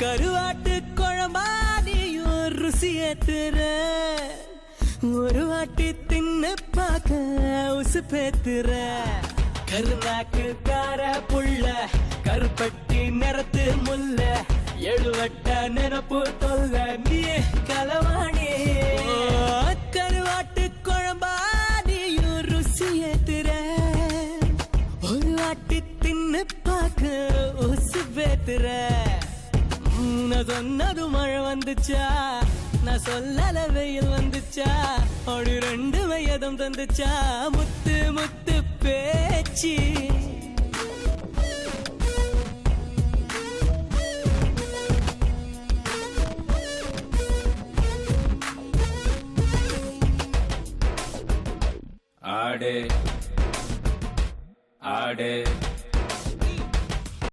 கருவாட்டு குழம்பாதியும் ருசி ஏத்துற ஒரு வாட்டி தின்னு பார்க்க உசு பேத்துற கருநாக்கு கார புள்ள கருப்பட்டி நிறத்து முல்ல எழுவட்ட நினப்பு தொல்ல நீ கலவாணி கருவாட்டு குழம்பாதியும் ருசி ஏத்துற ஒரு வாட்டி தின்னு பார்க்க உசு பேத்துற நான் சொன்னது மழை வந்துச்சா நான் சொல்லல வெயில் வந்துச்சா அப்படி ரெண்டு வயதும் தந்துச்சா முத்து முத்து பேச்சு ஆடு ஆடு